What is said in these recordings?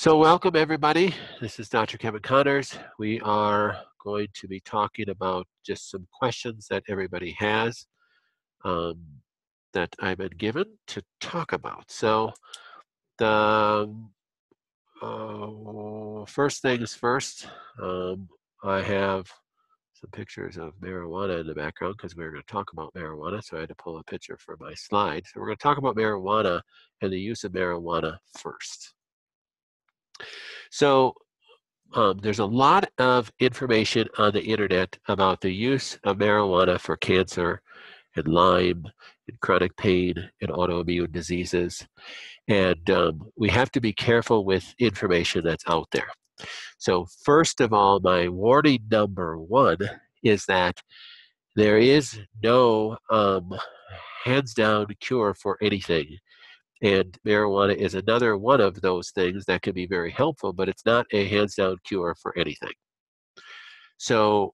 So welcome everybody. This is Dr. Kevin Connors. We are going to be talking about just some questions that everybody has um, that I've been given to talk about. So the first things first, I have some pictures of marijuana in the background because we were going to talk about marijuana, so I had to pull a picture for my slide. So we're going to talk about marijuana and the use of marijuana first. So there's a lot of information on the internet about the use of marijuana for cancer and Lyme and chronic pain and autoimmune diseases. And we have to be careful with information that's out there. So first of all, my warning number one is that there is no hands down cure for anything. And marijuana is another one of those things that can be very helpful, but it's not a hands down cure for anything. So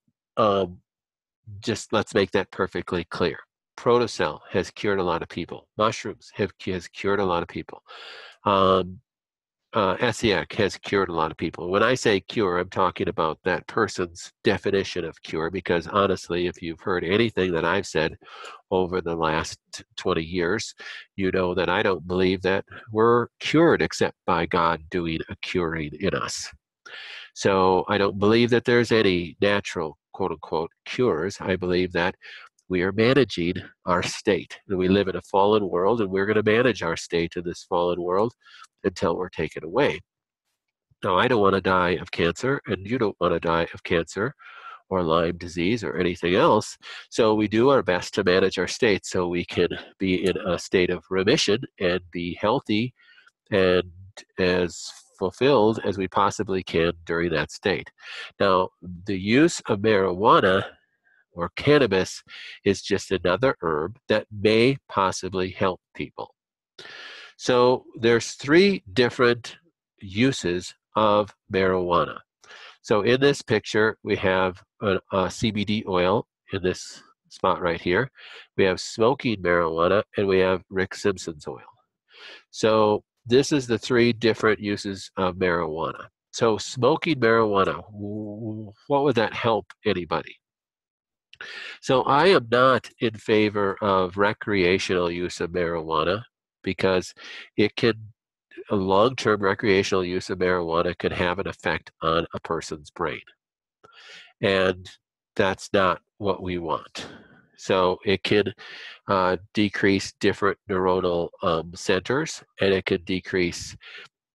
just let's make that perfectly clear. Protocell has cured a lot of people. Mushrooms has cured a lot of people. Essiac has cured a lot of people. When I say cure, I'm talking about that person's definition of cure, because honestly, if you've heard anything that I've said over the last 20 years, you know that I don't believe that we're cured except by God doing a curing in us. So I don't believe that there's any natural, quote unquote, cures. I believe that we are managing our state. And we live in a fallen world, and we're going to manage our state in this fallen world until we're taken away. Now, I don't want to die of cancer, and you don't want to die of cancer or Lyme disease or anything else. So we do our best to manage our state so we can be in a state of remission and be healthy and as fulfilled as we possibly can during that state. Now, the use of marijuana or cannabis is just another herb that may possibly help people. So there's three different uses of marijuana. So in this picture, we have a CBD oil in this spot right here. We have smoking marijuana, and we have Rick Simpson's oil. So this is the three different uses of marijuana. So smoking marijuana, what would that help anybody? So I am not in favor of recreational use of marijuana because a long-term recreational use of marijuana can have an effect on a person's brain. And that's not what we want. So it can decrease different neuronal centers, and it can decrease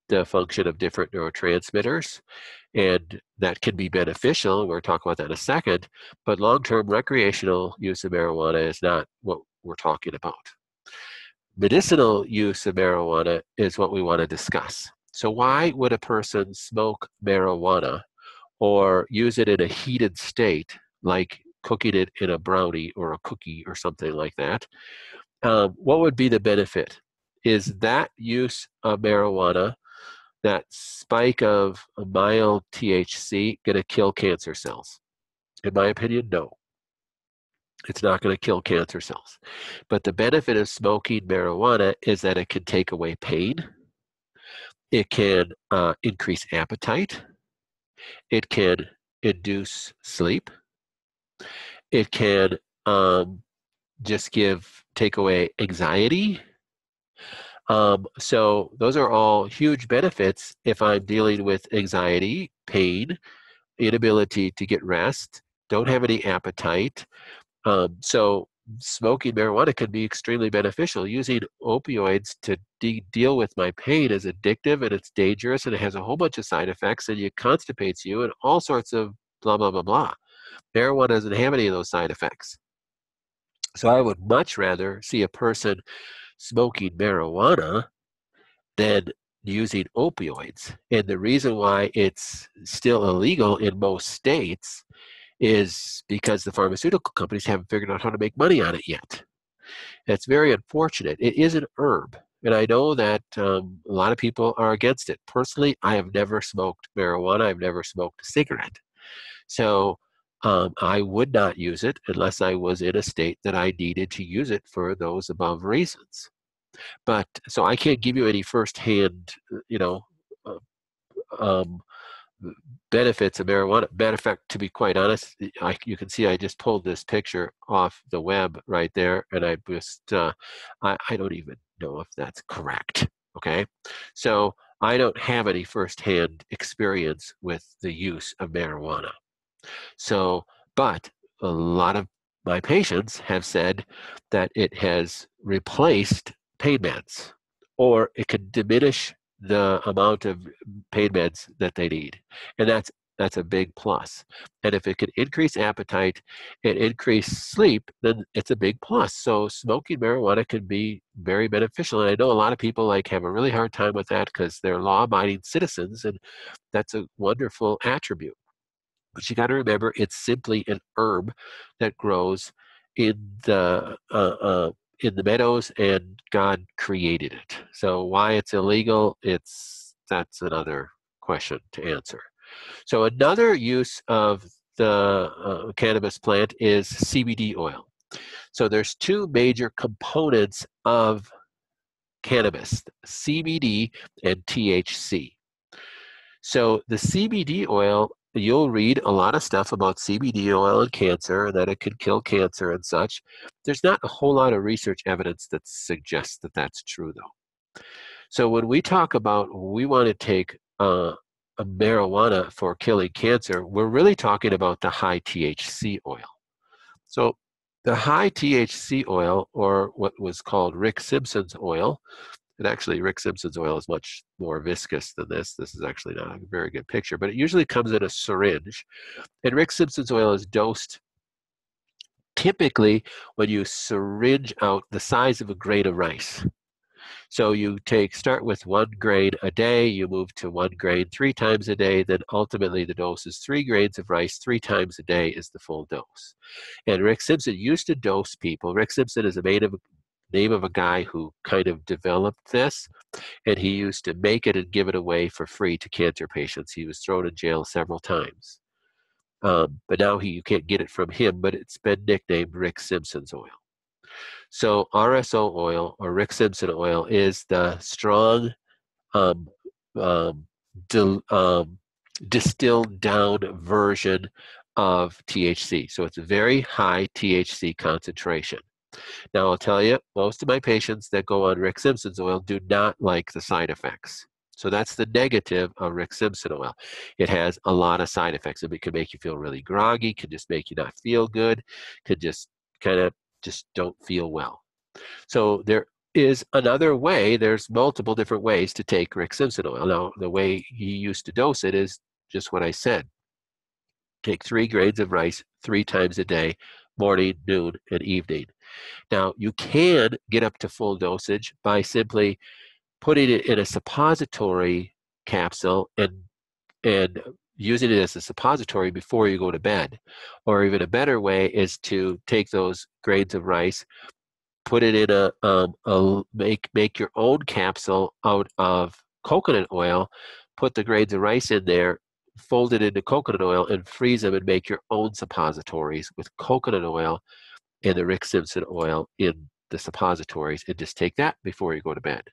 the function of different neurotransmitters, and that can be beneficial. We're talking about that in a second, but long-term recreational use of marijuana is not what we're talking about. Medicinal use of marijuana is what we want to discuss. So why would a person smoke marijuana or use it in a heated state, like cooking it in a brownie or a cookie or something like that? What would be the benefit? Is that use of marijuana, that spike of a mild THC, going to kill cancer cells? In my opinion, no. It's not going to kill cancer cells. But the benefit of smoking marijuana is that it can take away pain. It can increase appetite. It can induce sleep. It can just take away anxiety. So those are all huge benefits if I'm dealing with anxiety, pain, inability to get rest, don't have any appetite. So smoking marijuana can be extremely beneficial. Using opioids to deal with my pain is addictive, and it's dangerous, and it has a whole bunch of side effects, and it constipates you and all sorts of blah, blah, blah, blah. Marijuana doesn't have any of those side effects. So I would much rather see a person smoking marijuana than using opioids. And the reason why it's still illegal in most states is because the pharmaceutical companies haven't figured out how to make money on it yet. That's very unfortunate. It is an herb, and I know that a lot of people are against it. Personally, I have never smoked marijuana. I've never smoked a cigarette. So I would not use it unless I was in a state that I needed to use it for those above reasons. But so I can't give you any firsthand, um, benefits of marijuana. Matter of fact, to be quite honest, you can see I just pulled this picture off the web right there, and I just, I don't even know if that's correct, okay? So I don't have any firsthand experience with the use of marijuana. So, but a lot of my patients have said that it has replaced pain meds, or it can diminish the amount of pain meds that they need, and that's a big plus. And if it can increase appetite and increase sleep, then it's a big plus. So smoking marijuana can be very beneficial. And I know a lot of people like have a really hard time with that because they're law-abiding citizens, and that's a wonderful attribute. But you got to remember, it's simply an herb that grows in the meadows, and God created it. So why it's illegal, that's another question to answer. So another use of the cannabis plant is CBD oil. So there's two major components of cannabis: CBD and THC. So the CBD oil, you'll read a lot of stuff about CBD oil and cancer, and that it can kill cancer and such. There's not a whole lot of research evidence that suggests that that's true, though. So when we talk about we want to take a marijuana for killing cancer, we're really talking about the high THC oil. So the high THC oil, or what was called Rick Simpson's oil, and actually, Rick Simpson's oil is much more viscous than this. This is actually not a very good picture, but it usually comes in a syringe. And Rick Simpson's oil is dosed typically when you syringe out the size of a grain of rice. So you start with 1 grain a day, you move to 1 grain 3 times a day, then ultimately the dose is 3 grains of rice 3 times a day is the full dose. And Rick Simpson used to dose people. Rick Simpson is a name of a guy who kind of developed this, and he used to make it and give it away for free to cancer patients. He was thrown in jail several times. But now you can't get it from him, but it's been nicknamed Rick Simpson's oil. So RSO oil, or Rick Simpson oil, is the strong um, um, distilled down version of THC. So it's a very high THC concentration. Now, I'll tell you, most of my patients that go on Rick Simpson's oil do not like the side effects. So that's the negative of Rick Simpson oil. It has a lot of side effects. It can make you feel really groggy, can just make you not feel good, could just kind of just don't feel well. So there is another way. There's multiple different ways to take Rick Simpson oil. Now, the way he used to dose it is just what I said. Take 3 grains of rice 3 times a day, morning, noon, and evening. Now, you can get up to full dosage by simply putting it in a suppository capsule and using it as a suppository before you go to bed. Or even a better way is to take those grains of rice, put it in make your own capsule out of coconut oil, put the grains of rice in there, fold it into coconut oil, and freeze them and make your own suppositories with coconut oil and the Rick Simpson oil in the suppositories, and just take that before you go to bed.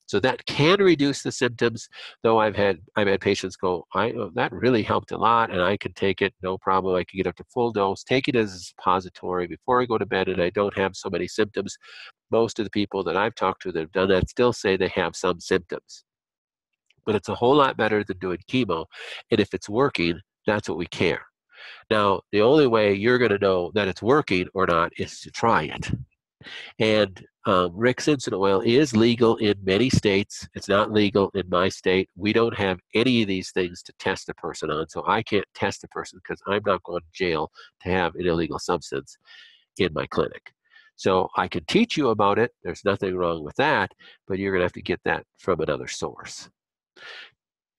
So that can reduce the symptoms, though I've had patients go, that really helped a lot, and I can take it, no problem. I can get up to full dose, take it as a suppository before I go to bed, and I don't have so many symptoms. Most of the people that I've talked to that have done that still say they have some symptoms. But it's a whole lot better than doing chemo, and if it's working, that's what we care. Now, the only way you're going to know that it's working or not is to try it. And Rick Simpson oil is legal in many states. It's not legal in my state. We don't have any of these things to test a person on, so I can't test a person because I'm not going to jail to have an illegal substance in my clinic. So I can teach you about it. There's nothing wrong with that, but you're going to have to get that from another source.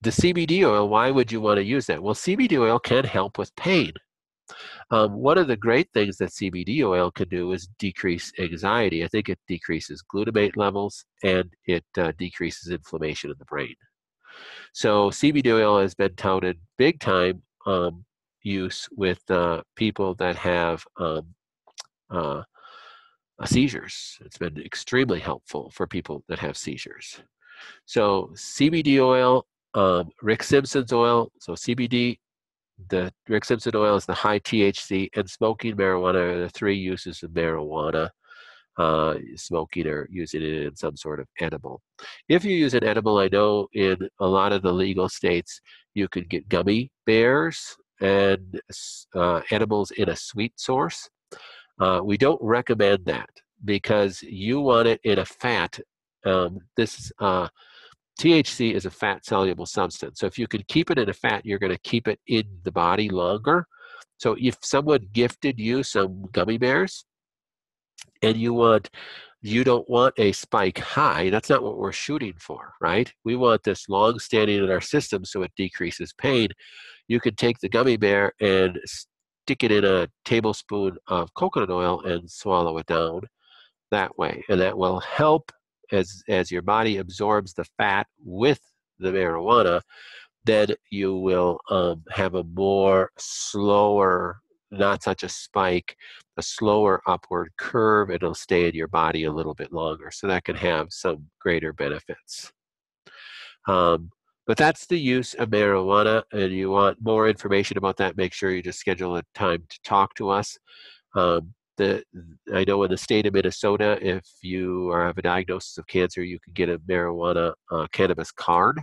The CBD oil, why would you want to use that? Well, CBD oil can help with pain. One of the great things that CBD oil can do is decrease anxiety. I think it decreases glutamate levels, and it decreases inflammation in the brain. So CBD oil has been touted big time use with people that have uh, seizures. It's been extremely helpful for people that have seizures. So CBD oil Rick Simpson's oil, so CBD, the Rick Simpson oil is the high THC, and smoking marijuana are the three uses of marijuana. Smoking or using it in some sort of edible. If you use an edible, I know in a lot of the legal states, you can get gummy bears and edibles in a sweet source. We don't recommend that because you want it in a fat. This THC is a fat soluble substance. So if you can keep it in a fat, you're going to keep it in the body longer. So if someone gifted you some gummy bears and you don't want a spike high, that's not what we're shooting for, right? We want this long standing in our system so it decreases pain. You can take the gummy bear and stick it in a tablespoon of coconut oil and swallow it down that way. And that will help as your body absorbs the fat with the marijuana. Then you will have a more slower, not such a spike, a slower upward curve. It'll stay in your body a little bit longer. So that can have some greater benefits. But that's the use of marijuana, and you want more information about that, make sure you just schedule a time to talk to us. I know in the state of Minnesota, if you have a diagnosis of cancer, you can get a marijuana cannabis card.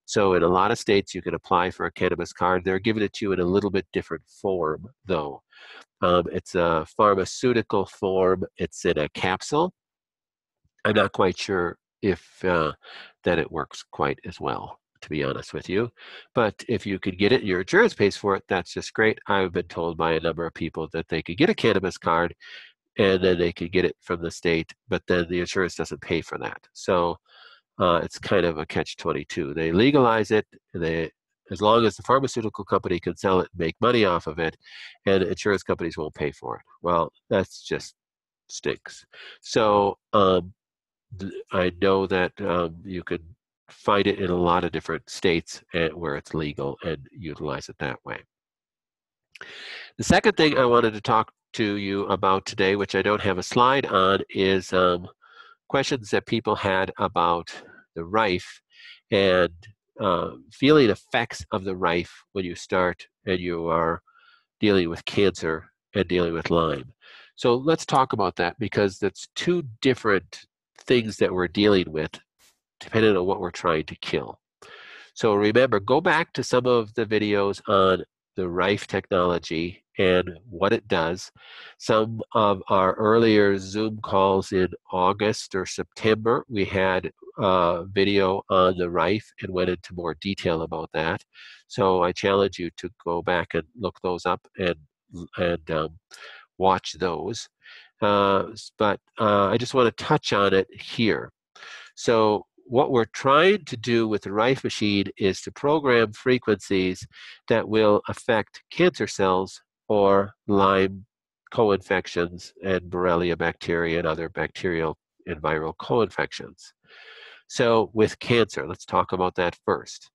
So in a lot of states, you can apply for a cannabis card. They're giving it to you in a little bit different form, though. It's a pharmaceutical form. It's in a capsule. I'm not quite sure if that it works quite as well, to be honest with you. But if you could get it and your insurance pays for it, that's just great. I've been told by a number of people that they could get a cannabis card and then they could get it from the state, but then the insurance doesn't pay for that. So it's kind of a catch-22. They legalize it, as long as the pharmaceutical company can sell it and make money off of it, and insurance companies won't pay for it. Well, that's just stinks. So I know that you can find it in a lot of different states where it's legal and utilize it that way. The second thing I wanted to talk to you about today, which I don't have a slide on, is questions that people had about the Rife and feeling effects of the Rife when you start and you are dealing with cancer and dealing with Lyme. So let's talk about that, because that's two different things that we're dealing with depending on what we're trying to kill. So remember, go back to some of the videos on the Rife technology and what it does. Some of our earlier Zoom calls in August or September, we had a video on the Rife and went into more detail about that. So I challenge you to go back and look those up and watch those. But I just want to touch on it here. So what we're trying to do with the Rife machine is to program frequencies that will affect cancer cells or Lyme co-infections and Borrelia bacteria and other bacterial and viral co-infections. So with cancer, let's talk about that first.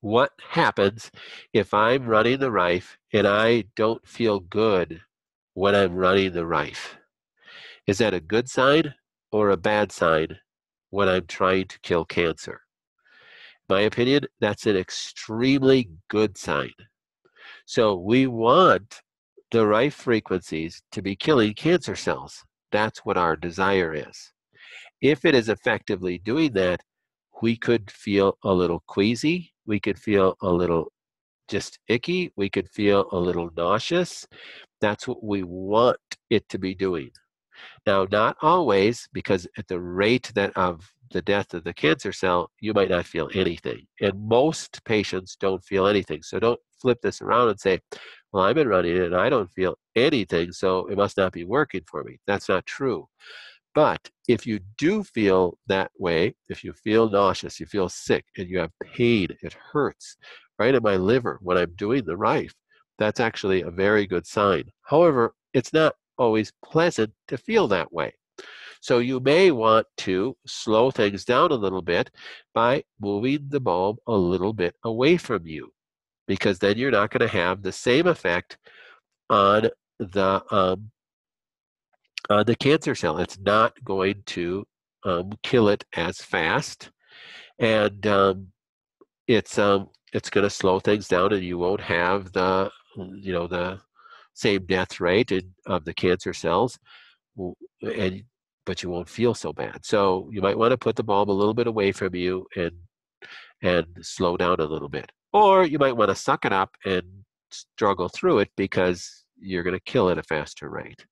What happens if I'm running the Rife and I don't feel good when I'm running the Rife? Is that a good sign or a bad sign when I'm trying to kill cancer? In my opinion, that's an extremely good sign. So we want the Rife frequencies to be killing cancer cells. That's what our desire is. If it is effectively doing that, we could feel a little queasy. We could feel a little just icky. We could feel a little nauseous. That's what we want it to be doing. Now, not always, because at the rate of the death of the cancer cell, you might not feel anything. And most patients don't feel anything. So don't flip this around and say, well, I've been running it and I don't feel anything, so it must not be working for me. That's not true. But if you do feel that way, if you feel nauseous, you feel sick, and you have pain, it hurts right in my liver when I'm doing the Rife, that's actually a very good sign. However, it's not always pleasant to feel that way. So you may want to slow things down a little bit by moving the bulb a little bit away from you, because then you're not going to have the same effect on the cancer cell. It's not going to kill it as fast. And it's going to slow things down, and you won't have the the same death rate of the cancer cells, and but you won't feel so bad. So you might want to put the bulb a little bit away from you and slow down a little bit. Or you might want to suck it up and struggle through it because you're going to kill at a faster rate.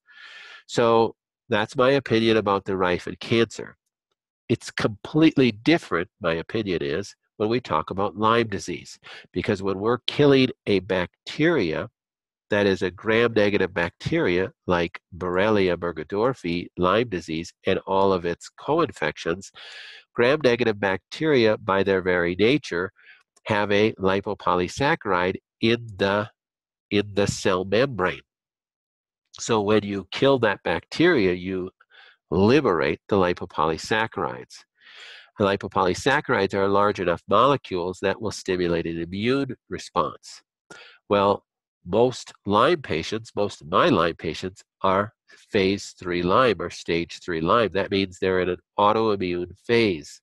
So that's my opinion about the rife and cancer. It's completely different, my opinion is, when we talk about Lyme disease. Because when we're killing a bacteria that is a gram-negative bacteria like Borrelia burgdorferi, Lyme disease, and all of its co-infections, gram-negative bacteria, by their very nature, have a lipopolysaccharide in the cell membrane. So when you kill that bacteria, you liberate the lipopolysaccharides. The lipopolysaccharides are large enough molecules that will stimulate an immune response. Well, most of my Lyme patients are phase 3 Lyme or stage 3 Lyme. That means they're in an autoimmune phase.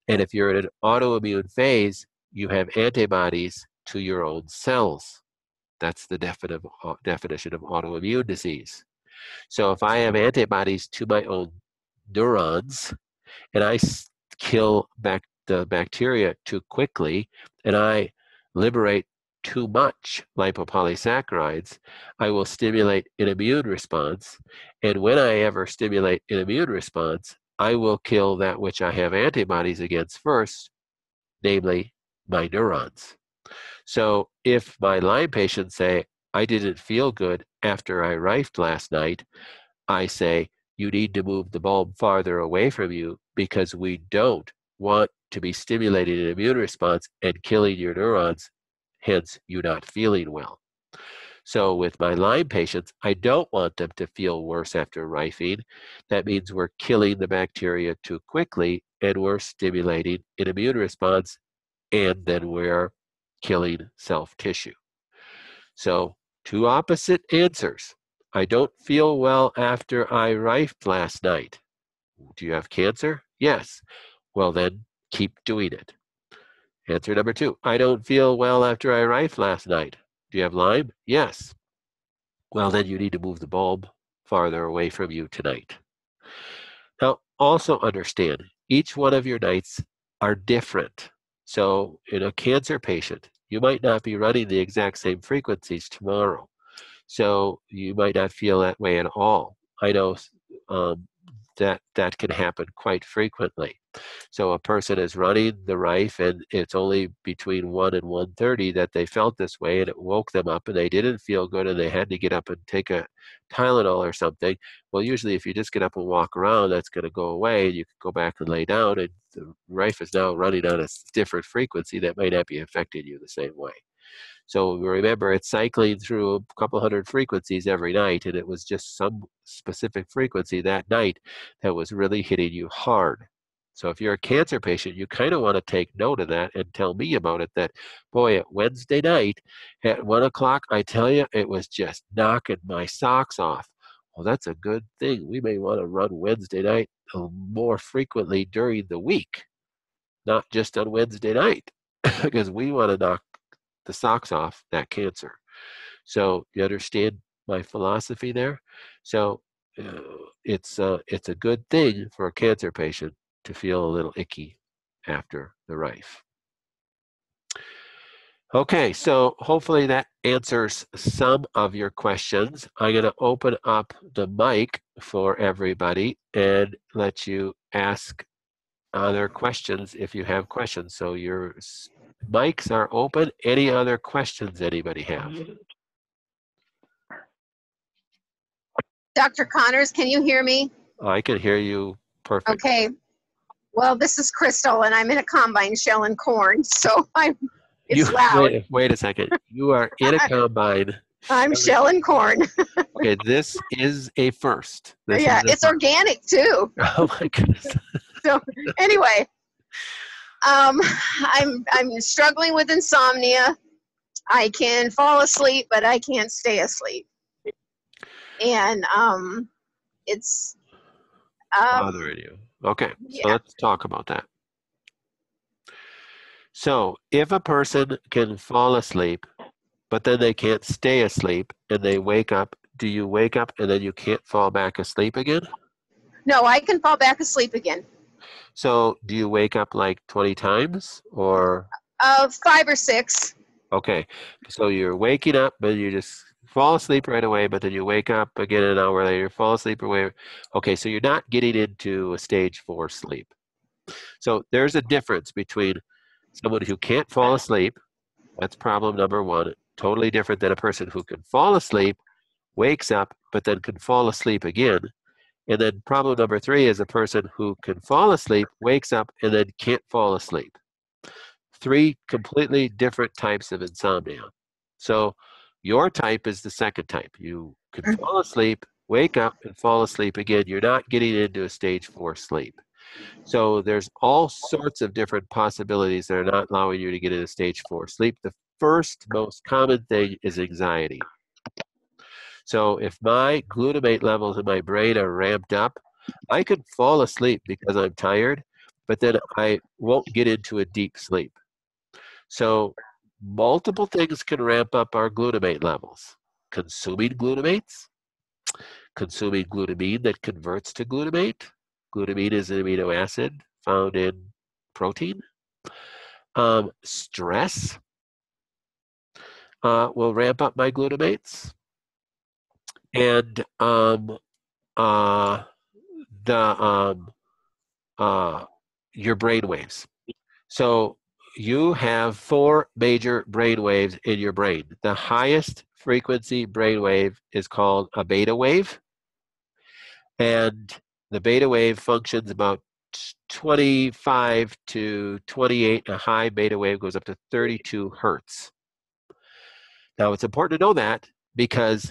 And if you're in an autoimmune phase, you have antibodies to your own cells. That's the definition of autoimmune disease. So if I have antibodies to my own neurons, and I kill the bacteria too quickly, and I liberate too much lipopolysaccharides, I will stimulate an immune response. And when I ever stimulate an immune response, I will kill that which I have antibodies against first, namely my neurons. So if my Lyme patients say, I didn't feel good after I rifed last night, I say, you need to move the bulb farther away from you because we don't want to be stimulating an immune response and killing your neurons, hence you not feeling well. So with my Lyme patients, I don't want them to feel worse after rifing. That means we're killing the bacteria too quickly and we're stimulating an immune response, and then we're killing self-tissue. So two opposite answers. I don't feel well after I rifed last night. Do you have cancer? Yes. Well, then keep doing it. Answer number 2. I don't feel well after I rifed last night. Do you have Lyme? Yes. Well, then you need to move the bulb farther away from you tonight. Now, also understand, each one of your nights are different. So in a cancer patient, you might not be running the exact same frequencies tomorrow. So you might not feel that way at all. I know that can happen quite frequently. So a person is running the Rife and it's only between 1 and 1:30 that they felt this way, and it woke them up and they didn't feel good and they had to get up and take a Tylenol or something. Well, usually if you just get up and walk around, that's going to go away and you can go back and lay down, and the Rife is now running on a different frequency that may not be affecting you the same way. So remember, it's cycling through a couple hundred frequencies every night, and it was just some specific frequency that night that was really hitting you hard. So if you're a cancer patient, you kind of want to take note of that and tell me about it, that, boy, at Wednesday night at 1 o'clock, I tell you, it was just knocking my socks off. Well, that's a good thing. We may want to run Wednesday night more frequently during the week, not just on Wednesday night, because we want to knock the socks off that cancer. So you understand my philosophy there? So it's a good thing for a cancer patient to feel a little icky after the Rife. Okay, so hopefully that answers some of your questions. I'm going to open up the mic for everybody and let you ask other questions if you have questions. So your mics are open. Any other questions anybody have? Dr. Connors, can you hear me? I can hear you perfect. Okay. Well, this is Crystal, and I'm in a combine shelling corn, so it's loud. Wait a second. You are in a combine. I'm shelling corn. Okay, this is a first. Yeah, it's organic too. Oh my goodness. So anyway, I'm struggling with insomnia. I can fall asleep, but I can't stay asleep. And it's bothering you. Okay, so let's talk about that. So if a person can fall asleep, but then they can't stay asleep and they wake up, do you wake up and then you can't fall back asleep again? No, I can fall back asleep again. So do you wake up like 20 times or? 5 or 6. Okay, so you're waking up, but you just fall asleep right away, but then you wake up again an hour later, fall asleep away. Okay, so you're not getting into a stage 4 sleep. So there's a difference between someone who can't fall asleep, that's problem number one, totally different than a person who can fall asleep, wakes up, but then can fall asleep again. And then problem number 3 is a person who can fall asleep, wakes up, and then can't fall asleep. 3 completely different types of insomnia. So your type is the second type. You can fall asleep, wake up, and fall asleep again. You're not getting into a stage 4 sleep. So there's all sorts of different possibilities that are not allowing you to get into stage 4 sleep. The first most common thing is anxiety. So if my glutamate levels in my brain are ramped up, I could fall asleep because I'm tired, but then I won't get into a deep sleep. So multiple things can ramp up our glutamate levels. Consuming glutamates, consuming glutamine that converts to glutamate. Glutamine is an amino acid found in protein. Stress will ramp up my glutamates. And the your brain waves. So you have 4 major brain waves in your brain. The highest frequency brain wave is called a beta wave, and the beta wave functions about 25 to 28. A high beta wave goes up to 32 hertz. Now it's important to know that because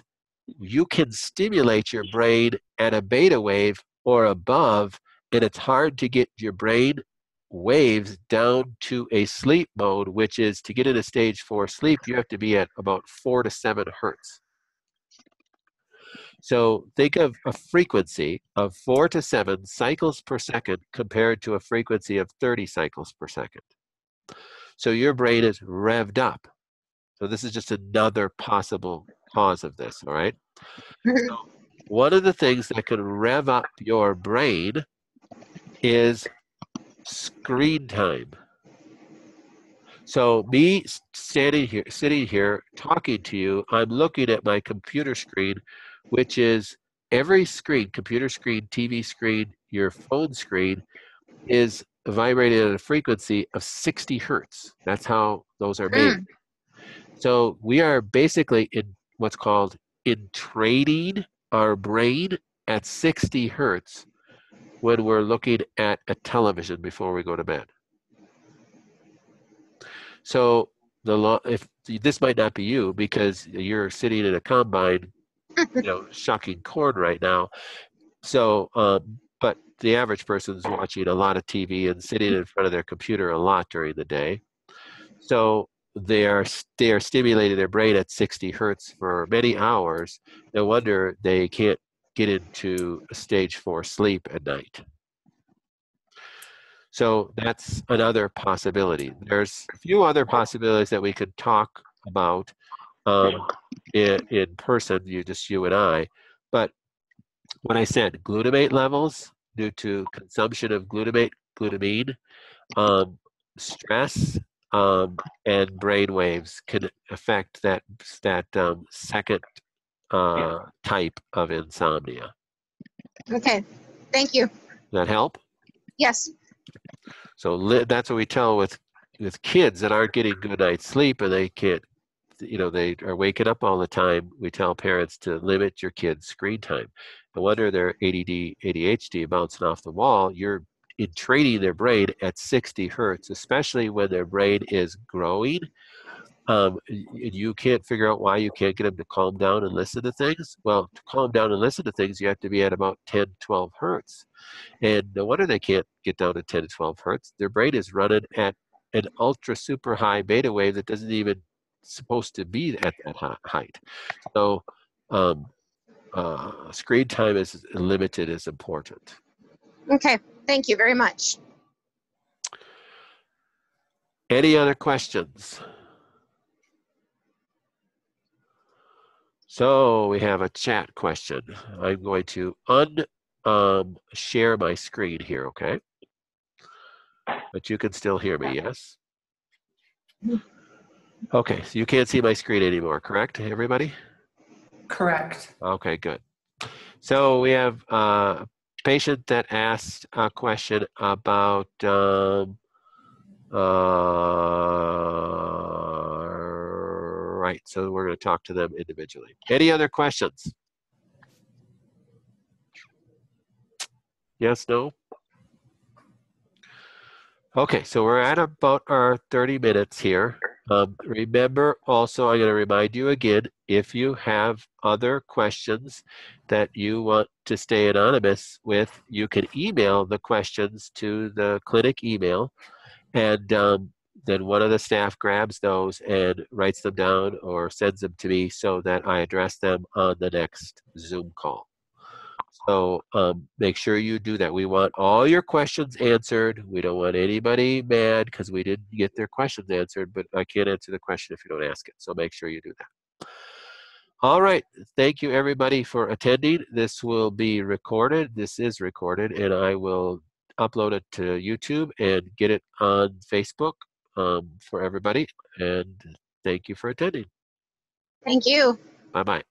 you can stimulate your brain at a beta wave or above, and it's hard to get your brain waves down to a sleep mode, which is to get into stage 4 sleep, you have to be at about 4 to 7 hertz. So think of a frequency of 4 to 7 cycles per second compared to a frequency of 30 cycles per second. So your brain is revved up. So this is just another possible cause of this, all right? So one of the things that can rev up your brain is screen time. So me sitting here, talking to you, I'm looking at my computer screen, which is every screen, computer screen, TV screen, your phone screen, is vibrating at a frequency of 60 hertz. That's how those are made. So we are basically in what's called entraining our brain at 60 hertz when we're looking at a television before we go to bed. So if this might not be you because you're sitting in a combine, shucking corn right now. So, but the average person is watching a lot of TV and sitting in front of their computer a lot during the day. So they are stimulating their brain at 60 hertz for many hours. No wonder they can't get into a stage 4 sleep at night. So that's another possibility. There's a few other possibilities that we could talk about in person, you and I. But when I said glutamate levels due to consumption of glutamine, stress, and brain waves can affect that second type of insomnia. Okay, thank you. Does that help? Yes. So that's what we tell with kids that aren't getting good night's sleep and they can't, they are waking up all the time. We tell parents to limit your kids' screen time. No wonder they're ADD, ADHD bouncing off the wall. You're training their brain at 60 hertz, especially when their brain is growing. You can't figure out why you can't get them to calm down and listen to things. Well, to calm down and listen to things, you have to be at about 10, 12 hertz. And no wonder they can't get down to 10 to 12 hertz. Their brain is running at an ultra super high beta wave that doesn't even supposed to be at that height. So screen time is limited is important. Okay, thank you very much. Any other questions? So we have a chat question. I'm going to share my screen here, okay? But you can still hear me, yes? Okay, so you can't see my screen anymore, correct, everybody? Correct. Okay, good. So we have a patient that asked a question about right, so we're going to talk to them individually. Any other questions? Yes, no? Okay, so we're at about our 30 minutes here. Remember also, I'm going to remind you again, if you have other questions that you want to stay anonymous with, you can email the questions to the clinic email, and then one of the staff grabs those and writes them down or sends them to me so that I address them on the next Zoom call. So make sure you do that. We want all your questions answered. We don't want anybody mad because we didn't get their questions answered, but I can't answer the question if you don't ask it. So make sure you do that. All right. Thank you, everybody, for attending. This will be recorded. This is recorded, and I will upload it to YouTube and get it on Facebook for everybody. And thank you for attending. Thank you. Bye-bye.